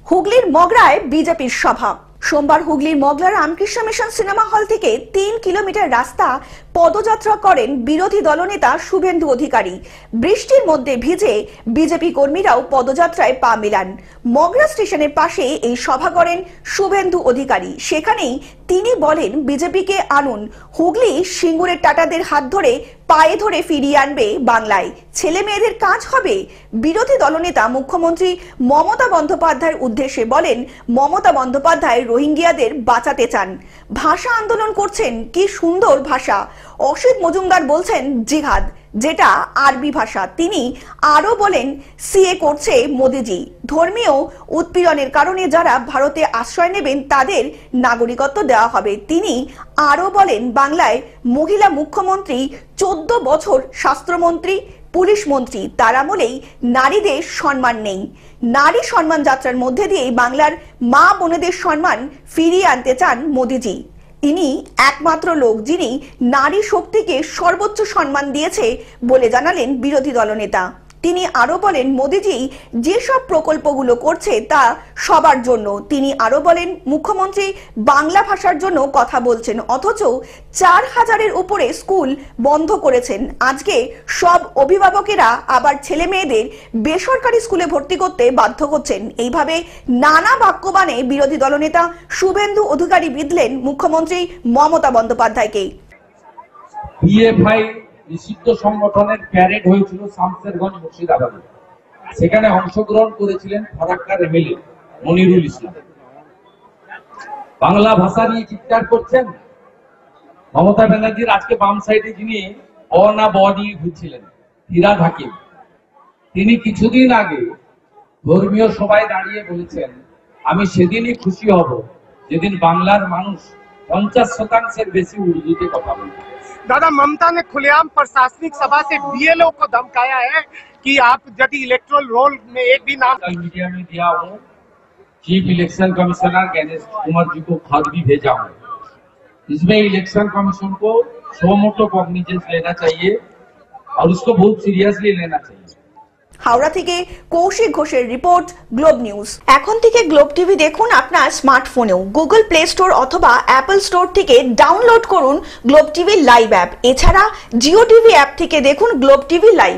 হুগলির মগরায় বিজেপির সভা। সোমবার হুগলির Mogra Ramakrishna mission cinema hall থেকে 3 কিলোমিটার রাস্তা পদযাত্রা করেন বিরোধী দলনেতা শুভেন্দু অধিকারী। বৃষ্টির মধ্যে ভিজে বিজেপি কর্মীরাও পদযাত্রায় পা মেলান। মগরা স্টেশনের পাশে এই সভা করেন শুভেন্দু অধিকারী। সেখানেই তিনি বলেন, বিজেপিকে আনুন, হুগলি সিঙ্গুরের টাটাদের হাত ধরে পায়ে ধরে ফিরিয়ে আনবে বাংলায়, ছেলে মেয়েদের কাজ হবে। বিরোধী দলনেতা মুখ্যমন্ত্রী মমতা বন্দ্যোপাধ্যায়ের উদ্দেশ্যে বলেন, মমতা বন্দ্যোপাধ্যায় রোহিঙ্গিয়াদের বাঁচাতে চান, ভাষা আন্দোলন করছেন। কি সুন্দর ভাষা। অসিত মজুমদার বলছেন জিহাদ, যেটা আরবি ভাষা। তিনি আরো বলেন, সিএ করছে মোদিজি। ধর্মীয় উৎপীড়নের কারণে যারা ভারতে আশ্রয় নেবেন তাদের নাগরিকত্ব দেওয়া হবে। তিনি আরো বলেন, বাংলায় মহিলা মুখ্যমন্ত্রী, 14 বছর স্বাস্থ্যমন্ত্রী, পুলিশ মন্ত্রী, তার আমলেই নারীদের সম্মান নেই। নারী সম্মান যাত্রার মধ্যে দিয়েই বাংলার মা বোনেদের সম্মান ফিরিয়ে আনতে চান মোদিজি। ইনি একমাত্র লোক যিনি নারী শক্তিকে সর্বোচ্চ সম্মান দিয়েছে বলে জানালেন বিরোধী দলনেতা। তিনি আরো বলেন, মোদিজি যেসব প্রকল্পগুলো করছে তা সবার জন্য। তিনি আরো বলেন, মুখ্যমন্ত্রী বাংলা ভাষার জন্য কথা বলছেন, অথচ 4000-এর উপরে স্কুল বন্ধ করেছেন। আজকে সব অভিভাবকেরা আবার ছেলে মেয়েদের বেসরকারি স্কুলে ভর্তি করতে বাধ্য করছেন। এইভাবে নানা বাক্যবাণে বিরোধী দলনেতা শুভেন্দু অধিকারী বিঁধলেন মুখ্যমন্ত্রী মমতা বন্দ্যোপাধ্যায়কে। নিষিদ্ধ সংগঠনের প্যারেড হয়েছিল শামসেরগঞ্জ মুর্শিদাবাদে। সেখানে অংশগ্রহণ করেছিলেন ফারাক্কার এমএলএ মনিরুল ইসলাম। বাংলা ভাষা নিয়ে চিৎকার করছেন। মমতা ব্যানার্জির আজকে বাম সাইডে যিনি না ব নিয়ে ঘুরছিলেন, ফিরাদ হাকিম, তিনি কিছুদিন আগে ধর্মীয় সভায় দাঁড়িয়ে বলেছেন, আমি সেদিনই খুশি হব যেদিন বাংলার মানুষ 50% বেশি উর্দুতে কথা বলবে। दादा, ममता ने खुलेआम प्रशासनिक सभा से बीएलओ को धमकाया है कि आप यदि इलेक्टोरल रोल में एक भी नाम। कल मीडिया में दिया हूँ, chief election commissioner Ganesh Kumar ji को खत भी भेजा हूँ। इसमें इलेक्शन कमीशन को सोमोटो कॉग्निजेंस लेना चाहिए और उसको बहुत सीरियसली लेना चाहिए। হাওড়া থেকে কৌশিক ঘোষের রিপোর্ট, গ্লোব নিউজ। এখন থেকে গ্লোব টিভি দেখুন আপনার স্মার্টফোনেও। গুগল প্লে স্টোর অথবা অ্যাপল স্টোর থেকে ডাউনলোড করুন গ্লোব টিভি লাইভ অ্যাপ। এছাড়া জিও টিভি অ্যাপ থেকে দেখুন গ্লোব টিভি লাইভ।